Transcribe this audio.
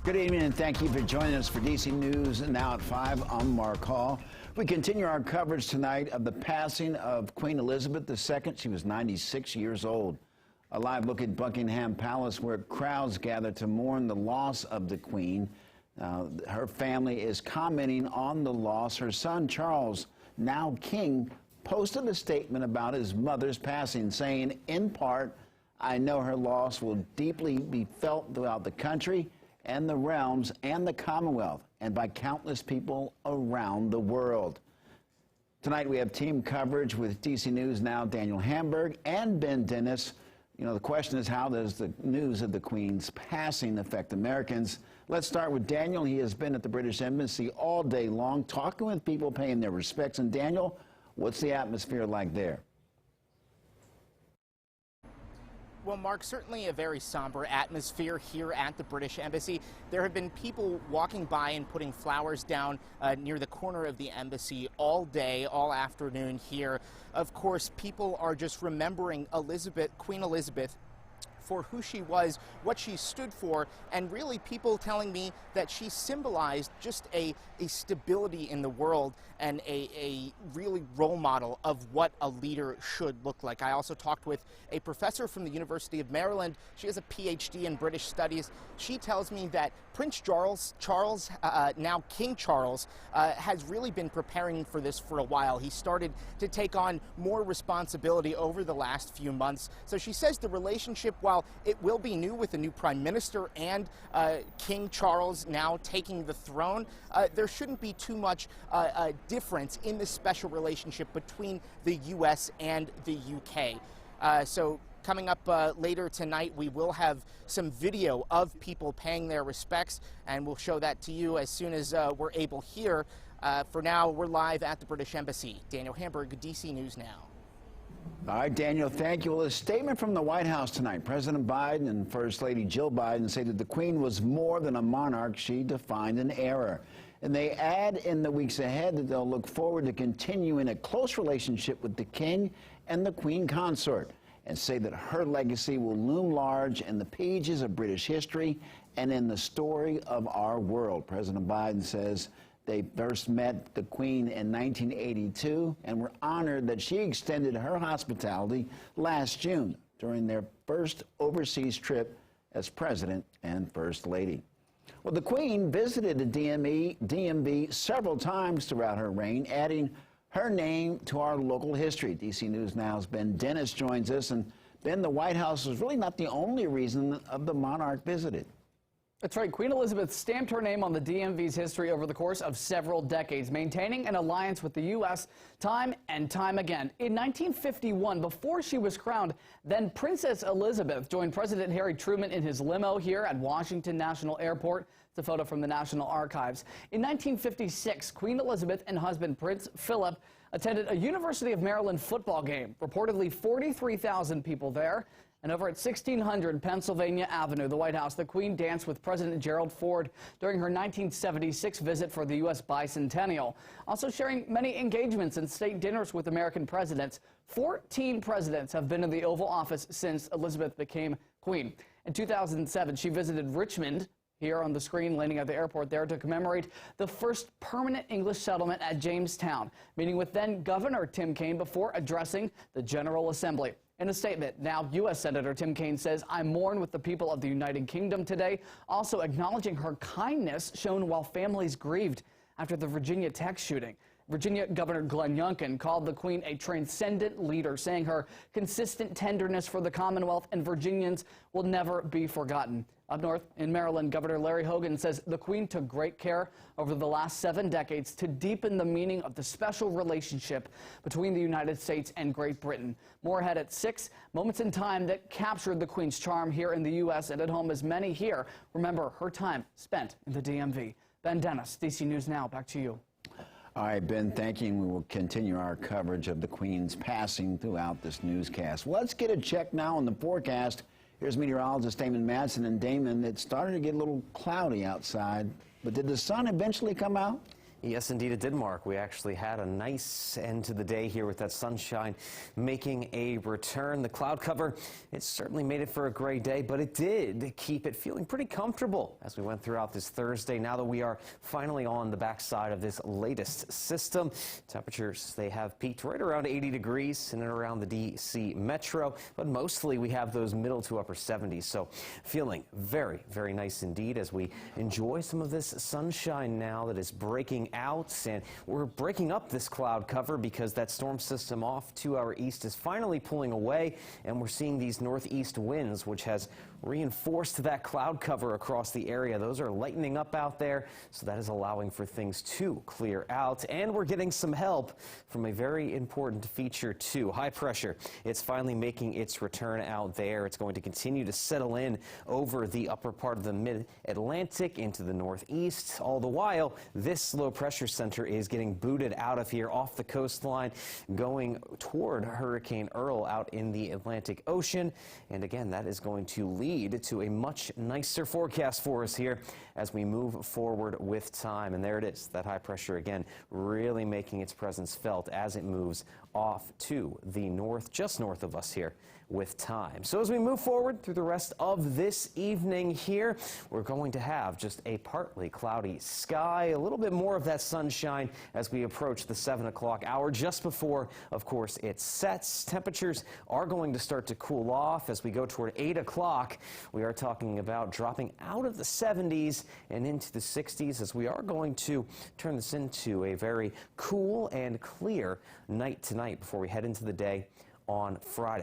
Good evening and thank you for joining us for DC News Now at 5. I'm Mark Hall. We continue our coverage tonight of the passing of Queen Elizabeth II. She was 96 years old. A live look at Buckingham Palace where crowds gather to mourn the loss of the Queen. Her family is commenting on the loss. Her son Charles, now King, posted a statement about his mother's passing, saying, in part, "I know her loss will deeply be felt throughout the country and the realms and the Commonwealth and by countless people around the world." Tonight we have team coverage with DC News Now Daniel Hamburg and Ben Dennis. You know, the question is, how does the news of the Queen's passing affect Americans? Let's start with Daniel. He has been at the British Embassy all day long talking with people, paying their respects. And Daniel, what's the atmosphere like there? Well, Mark, certainly a very somber atmosphere here at the British Embassy. There have been people walking by and putting flowers down near the corner of the embassy all day, all afternoon here. Of course, people are just remembering Queen Elizabeth, for who she was, what she stood for, and really people telling me that she symbolized just a stability in the world and a really role model of what a leader should look like. I also talked with a professor from the University of Maryland. She has a PhD in British Studies. She tells me that Prince Charles, now King Charles, has really been preparing for this for a while. He started to take on more responsibility over the last few months. So she says the relationship, while it will be new with a new prime minister and King Charles now taking the throne, there shouldn't be too much difference in the special relationship between the U.S. and the U.K. So coming up later tonight, we will have some video of people paying their respects, and we'll show that to you as soon as we're able here. For now, we're live at the British Embassy. Daniel Hamburg, DC News Now. All right, Daniel, thank you. Well, a statement from the White House tonight. President Biden and First Lady Jill Biden say that the Queen was more than a monarch. She defined an era. And they add in the weeks ahead that they'll look forward to continuing a close relationship with the King and the Queen Consort, and say that her legacy will loom large in the pages of British history and in the story of our world. President Biden says they first met the Queen in 1982 and were honored that she extended her hospitality last June during their first overseas trip as President and First Lady. Well, the Queen visited the DMV several times throughout her reign, adding her name to our local history. DC News Now's Ben Dennis joins us. And Ben, the White House was really not the only reason of the monarch visited. That's right. Queen Elizabeth stamped her name on the DMV's history over the course of several decades, maintaining an alliance with the U.S. time and time again. In 1951, before she was crowned, then Princess Elizabeth joined President Harry Truman in his limo here at Washington National Airport. It's a photo from the National Archives. In 1956, Queen Elizabeth and husband Prince Philip attended a University of Maryland football game. Reportedly 43,000 people there. And over at 1600 Pennsylvania Avenue, the White House, the Queen danced with President Gerald Ford during her 1976 visit for the U.S. bicentennial. Also sharing many engagements and state dinners with American presidents. 14 presidents have been in the Oval Office since Elizabeth became Queen. In 2007, she visited Richmond, here on the screen, landing at the airport there to commemorate the first permanent English settlement at Jamestown, meeting with then Governor Tim Kaine before addressing the General Assembly. In a statement, now U.S. Senator Tim Kaine says, "I mourn with the people of the United Kingdom today," also acknowledging her kindness shown while families grieved after the Virginia Tech shooting. Virginia Governor Glenn Youngkin called the Queen a transcendent leader, saying her consistent tenderness for the Commonwealth and Virginians will never be forgotten. Up north in Maryland, Governor Larry Hogan says the Queen took great care over the last 7 decades to deepen the meaning of the special relationship between the United States and Great Britain. More ahead at 6, moments in time that captured the Queen's charm here in the U.S. and at home, as many here remember her time spent in the DMV. Ben Dennis, DC News Now, back to you. All right, Ben, thank you. We will continue our coverage of the Queen's passing throughout this newscast. Let's get a check now on the forecast. Here's meteorologist Damon Madsen. And Damon, it started to get a little cloudy outside, but did the sun eventually come out? Yes, indeed it did, Mark. We actually had a nice end to the day here with that sunshine making a return. The cloud cover, it certainly made it for a great day, but it did keep it feeling pretty comfortable as we went throughout this Thursday. Now that we are finally on the backside of this latest system, temperatures, they have peaked right around 80 degrees in and around the D.C. metro, but mostly we have those middle to upper 70s. So feeling very, very nice indeed as we enjoy some of this sunshine now that is breaking out, and we're breaking up this cloud cover because that storm system off to our east is finally pulling away, and we're seeing these northeast winds, which has reinforced that cloud cover across the area. Those are lightening up out there, so that is allowing for things to clear out, and we're getting some help from a very important feature too. High pressure, it's finally making its return out there. It's going to continue to settle in over the upper part of the mid-Atlantic into the northeast. All the while, this low pressure center is getting booted out of here off the coastline, going toward Hurricane Earl out in the Atlantic Ocean. And again, that is going to lead to a much nicer forecast for us here as we move forward with time. And there it is, that high pressure again really making its presence felt as it moves off to the north, just north of us here with time. So as we move forward through the rest of this evening here, we're going to have just a partly cloudy sky, a little bit more of that sunshine as we approach the 7 o'clock hour, just before, of course, it sets. Temperatures are going to start to cool off as we go toward 8 o'clock. We are talking about dropping out of the 70s and into the 60s as we are going to turn this into a very cool and clear night tonight before we head into the day on Friday.